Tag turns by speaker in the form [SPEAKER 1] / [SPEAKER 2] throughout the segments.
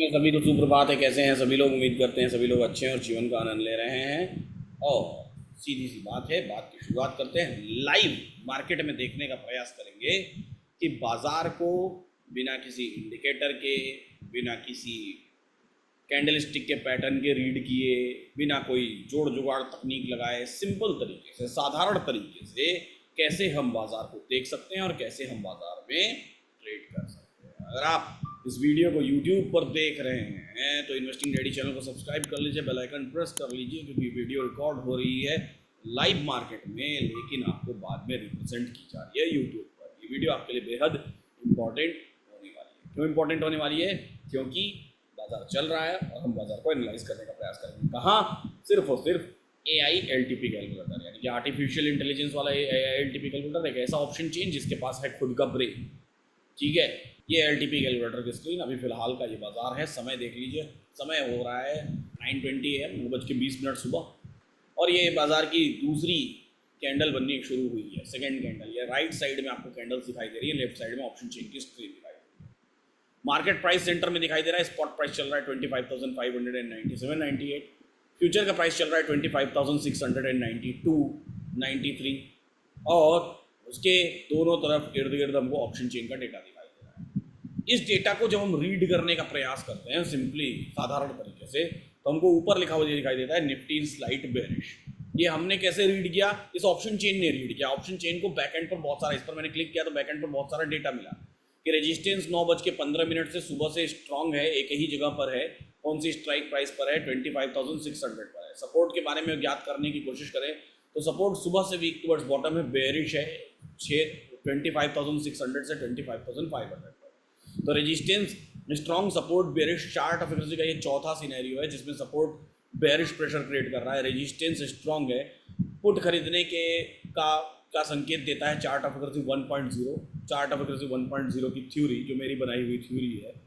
[SPEAKER 1] सभी को सुप्रभात है। कैसे हैं सभी लोग? उम्मीद करते हैं सभी लोग अच्छे हैं और जीवन का आनंद ले रहे हैं। और सीधी सी बात है, बात की शुरुआत करते हैं। लाइव मार्केट में देखने का प्रयास करेंगे कि बाजार को बिना किसी इंडिकेटर के, बिना किसी कैंडल स्टिक के पैटर्न के रीड किए, बिना कोई जोड़ जुगाड़ तकनीक लगाए, सिंपल तरीके से, साधारण तरीके से कैसे हम बाजार को देख सकते हैं और कैसे हम बाजार में ट्रेड कर सकते हैं। अगर आप इस वीडियो को YouTube पर देख रहे हैं तो इन्वेस्टिंग डैडी चैनल को सब्सक्राइब कर लीजिए, बेल आइकन प्रेस कर लीजिए, क्योंकि वीडियो रिकॉर्ड हो रही है लाइव मार्केट में, लेकिन आपको बाद में रिप्रेजेंट की जा रही है YouTube पर। ये वीडियो आपके लिए बेहद इंपॉर्टेंट होने वाली है। क्यों इंपॉर्टेंट होने वाली है? क्योंकि बाजार चल रहा है और हम बाजार को एनालाइज करने का प्रयास करेंगे। कहाँ? सिर्फ और सिर्फ AI LTP कैलकुलेटर, यानी कि आर्टिफिशियल इंटेलिजेंस वाला AI LTP कैलकुलेटर, एक ऐसा ऑप्शन चेन जिसके पास है खुद का ब्रेन। ठीक है, ये LTP कैलकुलेटर की स्क्रीन अभी फिलहाल का ये बाजार है। समय देख लीजिए, समय हो रहा है 9:20 AM, 9:20 सुबह, और ये बाजार की दूसरी कैंडल बननी शुरू हुई है, सेकंड कैंडल। ये राइट साइड में आपको कैंडल्स दिखाई दे रही है, लेफ्ट साइड में ऑप्शन चेन की स्क्रीन दिखाई दे रही है। मार्केट प्राइस सेंटर में दिखाई दे रहा है, स्पॉट प्राइस चल रहा है 25,597.98, फ्यूचर का प्राइस चल रहा है 25,692.93, और उसके दोनों तरफ इर्द गिर्द हमको ऑप्शन चेन का डेटा दिखाई दे रहा है। इस डेटा को जब हम रीड करने का प्रयास करते हैं सिंपली साधारण तरीके से, तो हमको ऊपर लिखा हुआ दिखाई देता है निफ्टी इन स्लाइट बेरिश। ये हमने कैसे रीड किया? इस ऑप्शन चेन ने रीड किया। ऑप्शन चेन को बैकएंड पर बहुत सारा, इस पर मैंने क्लिक किया तो बैकएंड पर बहुत सारा डेटा मिला कि रेजिस्टेंस 9:15 से सुबह से स्ट्रांग है, एक ही जगह पर है। कौन सी स्ट्राइक प्राइस पर है? 25,600 पर है। सपोर्ट के बारे में ज्ञात करने की कोशिश करें तो सपोर्ट सुबह से वीक टुवर्ड्स बॉटम में बेरिश है 25,600 से 25,500 पर। तो resistance strong, support bearish. Chart of accuracy का ये चौथा सिनेरियो है जिसमें सपोर्ट बेरिश प्रेशर क्रिएट कर रहा है, रेजिस्टेंस स्ट्रॉन्ग है। पुट खरीदने के का संकेत देता है chart of accuracy 1.0, chart of accuracy 1.0 की थ्योरी, जो मेरी बनाई हुई थ्योरी है।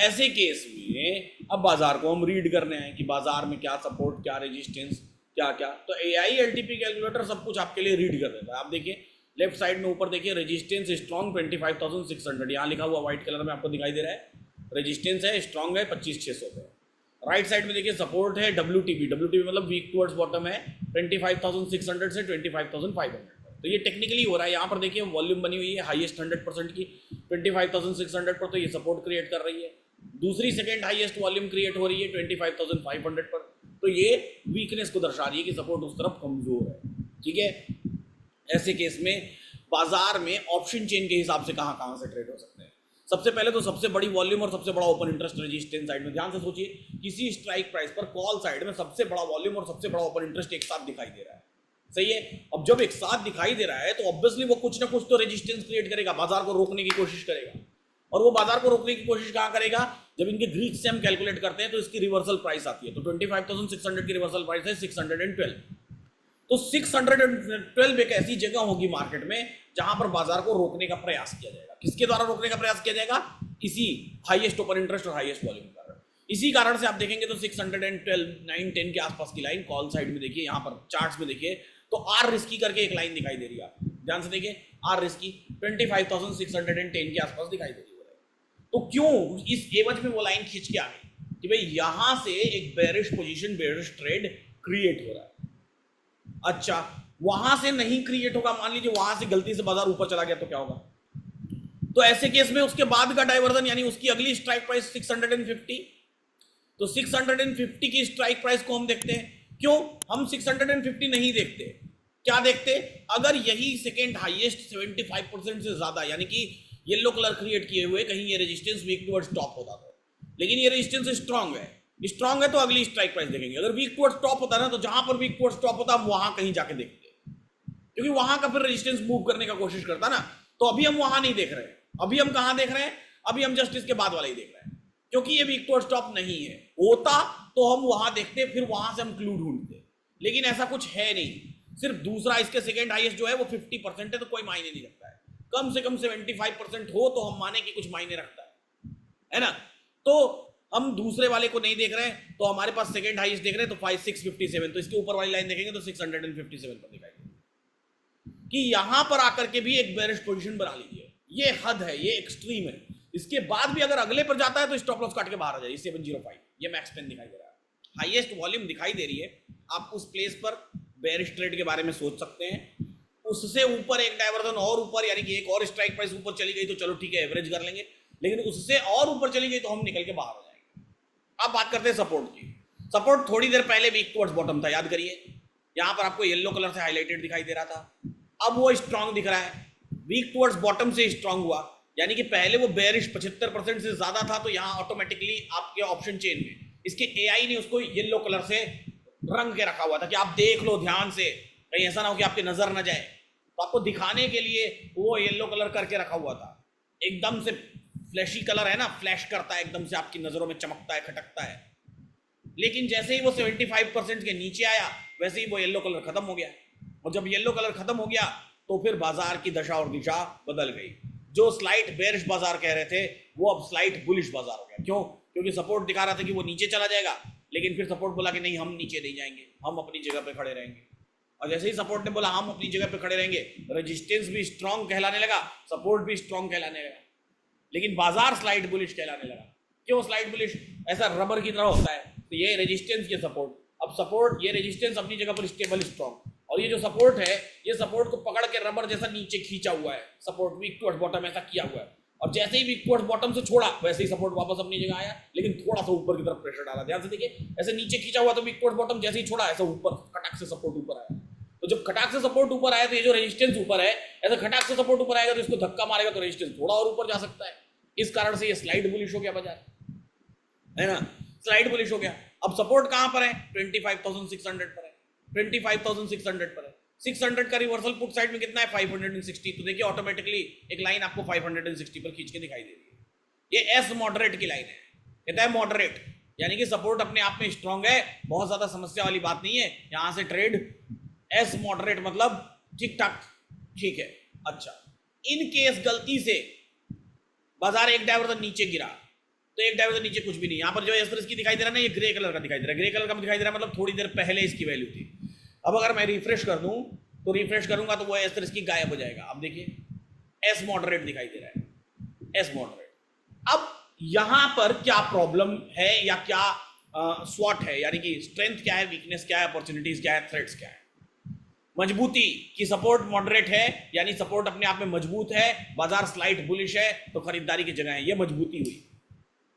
[SPEAKER 1] ऐसे केस में अब बाजार को हम रीड करने आए कि बाजार में क्या सपोर्ट, क्या रेजिस्टेंस, क्या क्या। तो AI LTP कैलकुलेटर सब कुछ आपके लिए रीड कर देता है। आप देखिए लेफ्ट साइड में ऊपर देखिए, रेजिस्टेंस स्ट्रॉन्ग 25,600, यहाँ लिखा हुआ व्हाइट कलर में आपको दिखाई दे रहा है। रेजिस्टेंस है स्ट्रॉन्ग है 25,600 पे। राइट साइड में देखिए सपोर्ट है WTP मतलब वीक टुवर्ड्स बॉटम है 25,600 से 25,500 पर। तो ये टेक्निकली हो रहा है। यहाँ पर देखिए वॉल्यूम बनी हुई है हाईएस्ट 100% की 25,600 पर, तो ये सपोर्ट क्रिएट कर रही है। दूसरी सेकेंड हाईएस्ट वॉल्यूम क्रिएट हो रही है 25,500 पर, तो ये वीकनेस को दर्शा रही है कि सपोर्ट उस तरफ कमजोर है। ठीक है, ऐसे केस में बाजार में ऑप्शन चेन के हिसाब से कहाँ से ट्रेड हो सकते हैं। सबसे पहले तो सबसे बड़ी वॉल्यूम और सबसे बड़ा ओपन इंटरेस्ट रेजिस्टेंस साइड में। ध्यान से सोचिए, किसी स्ट्राइक प्राइस पर कॉल साइड में सबसे बड़ा वॉल्यूम और सबसे बड़ा ओपन इंटरेस्ट एक साथ दिखाई दे रहा है। सही है। अब जब एक साथ दिखाई दे रहा है तो ऑब्वियसली वो कुछ ना कुछ तो रेजिस्टेंस क्रिएट करेगा, बाजार को रोकने की कोशिश करेगा। और वो बाजार को रोकने की कोशिश कहाँ करेगा? जब इनके ग्रीक से हम कैलकुलेट करते हैं तो इसकी रिवर्सल प्राइस आती है। तो 25,600 की रिवर्सल प्राइस है 612। तो 612 एक ऐसी जगह होगी मार्केट में जहां पर बाजार को रोकने का प्रयास किया जाएगा। किसके द्वारा रोकने का प्रयास किया जाएगा? इसी हाईएस्ट ओपन इंटरेस्ट और हाईएस्ट वॉल्यूम के कारण। इसी कारण से आप देखेंगे तो 612 910 के आसपास की लाइन कॉल साइड में देखिए, यहाँ पर चार्ट्स में देखिए तो आर रिस्की करके एक लाइन दिखाई दे रही है। आप ध्यान से देखिए, आर रिस्की 25,610 के आसपास दिखाई दे रही है। तो क्यों इस एवज में वो लाइन खींच के आ गई कि भाई यहां से एक bearish position, bearish trade create हो रहा है। अच्छा, वहां से नहीं क्रिएट होगा, मान लीजिए वहां से गलती से बाजार ऊपर चला गया तो क्या होगा? तो ऐसे केस में उसके बाद का डाइवर्जन, यानी उसकी अगली स्ट्राइक प्राइस 650। तो 650 की स्ट्राइक प्राइस को हम देखते हैं। क्यों हम 650 नहीं देखते? क्या देखते? अगर यही सेकेंड हाईएस्ट 75% से ज्यादा, यानी कि येलो कलर क्रिएट किए हुए कहीं ये रेजिस्टेंस वीक टुवर्ड्स टॉप होता था, लेकिन ये रेजिस्टेंस स्ट्रांग है तो अगली स्ट्राइक प्राइस देखेंगे। अगर वीक टुवर्ड्स टॉप होता है ना, तो जहां पर वीक टुवर्ड्स टॉप होता है हम वहां कहीं जाके देखते हैं, क्योंकि वहां का फिर रेजिस्टेंस मूव करने का कोशिश करता ना। तो अभी हम वहां नहीं देख रहे हैं, अभी हम कहां देख रहे हैं? अभी हम जस्ट इसके बाद वाला ही देख रहे हैं, क्योंकि ये वीक टुवर्ड्स टॉप नहीं है। होता तो हम वहां देखते, फिर वहां से हम क्लू ढूंढते, लेकिन ऐसा कुछ है नहीं। सिर्फ दूसरा इसके सेकेंड हाईएस्ट जो है वो 50% है, तो कोई मायने नहीं रखता है। कम से कम 75% हो तो हम माने कि कुछ मायने रखता है ना। तो हम दूसरे वाले को नहीं देख रहे हैं, तो हमारे पास सेकेंड हाईएस्ट देख रहे हैं तो 657, तो इसके ऊपर वाली लाइन देखेंगे तो 657 पर दिखाई देगी कि यहां पर आकर के भी एक बेरिश पोजीशन बना लीजिए। ये हद है, ये एक्सट्रीम है। इसके बाद भी अगर अगले पर जाता है तो स्टॉप लॉस काट के बाहर आ जाए। 705 ये मैक्स पेन दिखाई दे रहा है, हाईएस्ट वॉल्यूम दिखाई दे रही है। आप उस प्लेस पर बेरिश ट्रेड के बारे में सोच सकते हैं। उससे ऊपर एक डायवर्जन और ऊपर, यानी कि एक और स्ट्राइक प्राइस ऊपर चली गई तो चलो ठीक है, एवरेज कर लेंगे, लेकिन उससे और ऊपर चली गई तो हम निकल के बाहर हो जाएंगे। अब बात करते हैं सपोर्ट की। सपोर्ट थोड़ी देर पहले वीक टुवर्ड्स बॉटम था, याद करिए, यहां पर आपको येलो कलर से हाईलाइटेड दिखाई दे रहा था, अब वो स्ट्रांग दिख रहा है, वीक टुवर्ड्स बॉटम से स्ट्रांग हुआ, यानी कि पहले वो बेरिश 75% से ज्यादा था, तो यहां ऑटोमेटिकली आपके ऑप्शन चेन में इसके एआई ने उसको येलो कलर से रंग के रखा हुआ था कि आप देख लो ध्यान से, कहीं ऐसा ना हो कि आपकी नजर ना जाए, तो आपको दिखाने के लिए वो येलो कलर करके रखा हुआ था। एकदम से फ्लैशी कलर है ना, फ्लैश करता है, एकदम से आपकी नजरों में चमकता है, खटकता है। लेकिन जैसे ही वो 75% के नीचे आया वैसे ही वो येलो कलर खत्म हो गया, और जब येलो कलर खत्म हो गया तो फिर बाजार की दशा और दिशा बदल गई। जो स्लाइट बेरिश बाजार कह रहे थे वो अब स्लाइट बुलिश बाजार हो गया। क्यों? क्योंकि सपोर्ट दिखा रहा था कि वो नीचे चला जाएगा, लेकिन फिर सपोर्ट बोला कि नहीं, हम नीचे नहीं जाएंगे, हम अपनी जगह पे खड़े रहेंगे। और जैसे ही सपोर्ट ने बोला हम अपनी जगह पे खड़े रहेंगे, रेजिस्टेंस भी स्ट्रॉन्ग कहलाने लगा, सपोर्ट भी स्ट्रॉन्ग कहलाने लगा, लेकिन बाजार स्लाइड बुलिश कहलाने लगा। क्यों स्लाइड बुलिश? ऐसा रबर की तरह होता है, तो ये रेजिस्टेंस, ये सपोर्ट, अब सपोर्ट, ये रेजिस्टेंस अपनी जगह पर स्टेबल स्ट्रॉन्ग, और ये जो सपोर्ट है ये सपोर्ट को पकड़ के रबर जैसा नीचे खींचा हुआ है, सपोर्ट वीक टुवर्ड्स बॉटम ऐसा किया हुआ है, और जैसे ही वीक टुवर्ड्स बॉटम से छोड़ा वैसे ही सपोर्ट वापस अपनी जगह आया, लेकिन थोड़ा सा ऊपर की तरफ प्रेशर डाला। ध्यान से देखिए, ऐसे नीचे खींचा हुआ तो वीक टुवर्ड्स बॉटम, जैसे ही छोड़ा ऐसा ऊपर कटाक से सपोर्ट ऊपर आया। तो जब खटाक से सपोर्ट ऊपर आया तो ये जो रेजिस्टेंस ऊपर है, ऐसा खटाक से सपोर्ट ऊपर आएगा तो इसको धक्का मारेगा तो रेजिस्टेंस थोड़ा और ऊपर जा सकता है। इस कारण से ये स्लाइड बुलिश हो गया बाजार, है ना, स्लाइड बुलिश हो गया। अब सपोर्ट कहां पर है? 25,600 पर है, 25,600 पर है। 600 का रिवर्सल पुट साइड में कितना है? 560। तो देखिए ऑटोमेटिकली एक लाइन आपको 560 पर खींच के दिखाई दे रही है। ये एस मॉडरेट की लाइन है, कहता है मॉडरेट, यानी कि सपोर्ट अपने आप में स्ट्रांग है, बहुत ज्यादा समस्या वाली बात नहीं है, यहां से ट्रेड एस मॉडरेट मतलब ठीक ठाक, ठीक है। अच्छा, इन केस गलती से बाजार एक डायवर्जन नीचे गिरा तो एक डायवर्जन नीचे कुछ भी नहीं, यहां पर जो एस की दिखाई दे रहा है ना, ये ग्रे कलर का दिखाई दे रहा है, ग्रे कलर का दिखाई दे रहा है मतलब थोड़ी देर पहले इसकी वैल्यू थी। अब अगर मैं रिफ्रेश कर दूं तो रिफ्रेश करूंगा तो वो एस की गायब हो जाएगा। अब देखिए एस मॉडरेट दिखाई दे रहा है, एस मॉडरेट। अब यहां पर क्या प्रॉब्लम है या क्या स्वॉट है, यानी कि स्ट्रेंथ क्या है, वीकनेस क्या है, अपॉर्चुनिटीज क्या है, थ्रेट्स क्या है। मजबूती की सपोर्ट मॉडरेट है, यानी सपोर्ट अपने आप में मजबूत है, बाजार स्लाइट बुलिश है तो खरीदारी की जगह है, ये मजबूती हुई।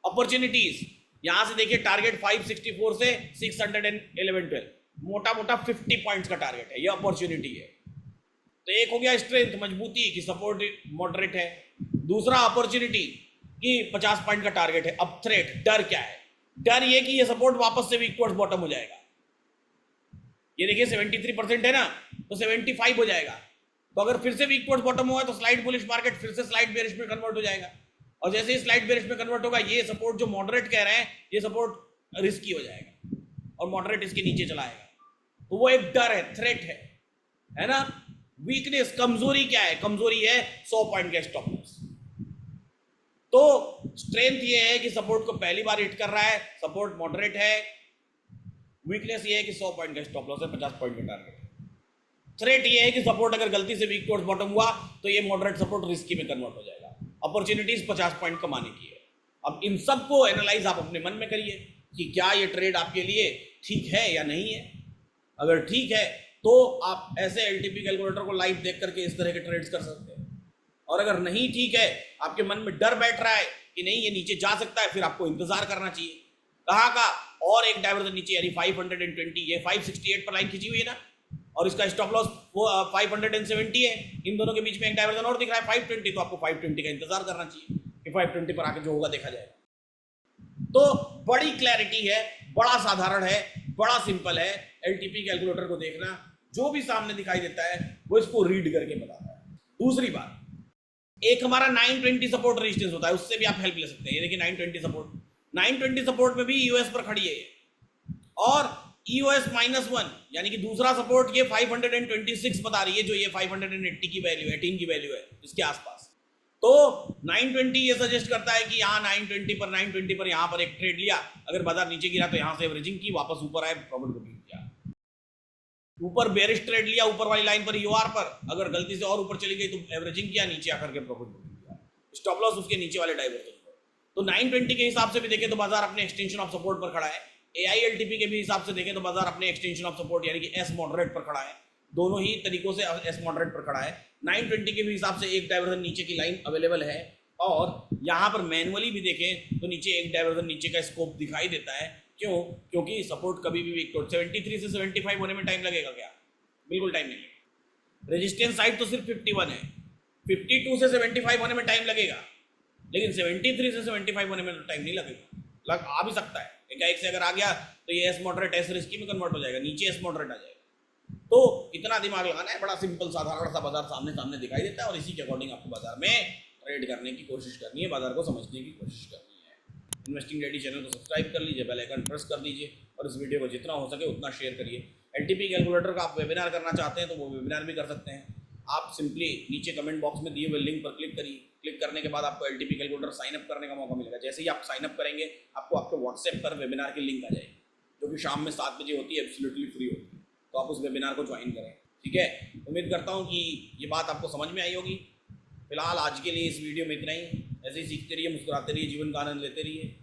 [SPEAKER 1] अपॉर्चुनिटीज यहां से देखिए, टारगेट 564 से 611-12, मोटा मोटा 50 पॉइंट्स का टारगेट है, ये अपॉर्चुनिटी है। तो एक हो गया स्ट्रेंथ, मजबूती की सपोर्ट मॉडरेट है, दूसरा अपॉर्चुनिटी की 50 पॉइंट का टारगेट है। अब थ्रेट, डर क्या है? डर ये कि ये सपोर्ट वापस से वीक टुवर्ड्स बॉटम हो जाएगा। ये देखिए 73% है ना, तो 75 हो जाएगा, तो अगर फिर से वीक टुवर्ड्स बॉटम हुआ तो स्लाइड बुलिश मार्केट फिर से स्लाइड बेरिश में कन्वर्ट हो जाएगा, और जैसे ही स्लाइड बेरिश में कन्वर्ट होगा ये सपोर्ट जो मॉडरेट कह रहे हैं ये सपोर्ट रिस्की हो जाएगा और मॉडरेट इसके नीचे चला आएगा। तो वो एक डर है, थ्रेट है ना। वीकनेस, कमजोरी क्या है? कमजोरी है 100 पॉइंट का स्टॉप लॉस। तो स्ट्रेंथ ये है कि सपोर्ट को पहली बार हिट कर रहा है, सपोर्ट मॉडरेट है। वीकनेस ये है कि 100 पॉइंट का स्टॉप लॉस है, 50 पॉइंट का टारगेट है। थ्रेट ये है कि सपोर्ट अगर गलती से वीक टुवर्ड्स बॉटम हुआ तो ये मॉडरेट सपोर्ट रिस्की में कन्वर्ट हो जाएगा। अपॉर्चुनिटीज 50 पॉइंट कमाने की है। अब इन सबको एनालाइज आप अपने मन में करिए कि क्या ये ट्रेड आपके लिए ठीक है या नहीं है। अगर ठीक है तो आप ऐसे एलटीपी कैलकुलेटर को लाइव देख करके इस तरह के ट्रेड्स कर सकते हैं, और अगर नहीं ठीक है, आपके मन में डर बैठ रहा है कि नहीं ये नीचे जा सकता है, फिर आपको इंतजार करना चाहिए। कहाँ का? और एक डायवर्जन नीचे, यानी 520, ये 568 पर लाइन खींची हुई है ना, और इसका स्टॉप लॉस वो 570 है, इन दोनों के बीच में एक डायवर्जन और दिख रहा है 520, तो आपको 520 का इंतजार करना चाहिए कि 520 पर आके जो होगा देखा जाएगा। तो बड़ी क्लैरिटी है, बड़ा साधारण है, बड़ा सिंपल है। एलटीपी कैलकुलेटर को देखना, जो भी सामने दिखाई देता है वो इसको रीड करके बताता है। दूसरी बात, एक हमारा 920 सपोर्ट रेजिस्टेंस होता है, उससे भी आप हेल्प ले सकते हैं। ये देखिए 920 सपोर्ट में भी ईओएस पर खड़ी है, और EOS -1 यानी कि दूसरा सपोर्ट ये 526 बता रही है, जो ये 580 की वैल्यू है, 18 की वैल्यू है इसके आसपास। तो 920 ये सजेस्ट करता है कि यहाँ 920 पर यहाँ पर एक ट्रेड लिया, अगर बाजार नीचे गिरा तो यहाँ से एवरेजिंग की, वापस ऊपर आए प्रॉफिट बुकिंग किया। ऊपर बेरिश ट्रेड लिया ऊपर वाली लाइन पर EOR पर, अगर गलती से और ऊपर चली गई तो एवरेजिंग किया, नीचे आकर के प्रॉफिट बुकिंग किया। स्टॉप लॉस उसके नीचे वाले डाइवर्जन पर। तो 920 के हिसाब से भी देखें तो बाजार अपने एक्सटेंशन ऑफ सपोर्ट पर खड़ा है, AILTP के भी हिसाब से देखें तो बाजार अपने एक्सटेंशन ऑफ सपोर्ट यानी कि एस मॉडरेट पर खड़ा है, दोनों ही तरीकों से एस मॉडरेट पर खड़ा है। 920 के भी हिसाब से एक डाइवर्जन नीचे की लाइन अवेलेबल है, और यहाँ पर मैनुअली भी देखें तो नीचे एक डाइवर्जन नीचे का स्कोप दिखाई देता है। क्यों? क्योंकि सपोर्ट कभी भी वीक, तो 73 से 75 होने में टाइम लगेगा क्या? बिल्कुल टाइम नहीं लगेगा। रेजिस्टेंस साइड तो सिर्फ 51 है, 52 से 75 होने में टाइम लगेगा, लेकिन 73 से 75 होने में तो टाइम नहीं लगेगा। लग आ भी सकता है, एकाएक से अगर आ गया तो ये एस मॉडरेट एस रिस्की में कन्वर्ट हो जाएगा, नीचे एस मॉडरेट आ जाएगा। तो इतना दिमाग लगाना है, बड़ा सिंपल साधारण सा बाजार सामने सामने दिखाई देता है, और इसी के अकॉर्डिंग आपको बाजार में ट्रेड करने की कोशिश करनी है, बाजार को समझने की कोशिश करनी है। इन्वेस्टिंग रेडी चैनल को सब्सक्राइब कर लीजिए, बेल आइकन प्रेस कर दीजिए, और इस वीडियो को जितना हो सके उतना शेयर करिए। LTP कैलकुलेटर का आप वेबिनार करना चाहते हैं तो वो वेबिनार भी कर सकते हैं। आप सिंपली नीचे कमेंट बॉक्स में दिए हुए लिंक पर क्लिक करिए, क्लिक करने के बाद आपको LTP कैलकुलेटर साइन अप करने का मौका मिलेगा। जैसे ही आप साइन अप करेंगे आपको आपके व्हाट्सएप पर वेबिनार की लिंक आ जाएगी, जो कि शाम में 7 बजे होती है, एब्सोल्युटली फ्री होती है। तो आप उस वेबिनार को ज्वाइन करें, ठीक है। उम्मीद करता हूँ कि ये बात आपको समझ में आई होगी। फिलहाल आज के लिए इस वीडियो में इतना ही। ऐसे ही सीखते रहिए, मुस्कुराते रहिए, जीवन का आनंद लेते रहिए।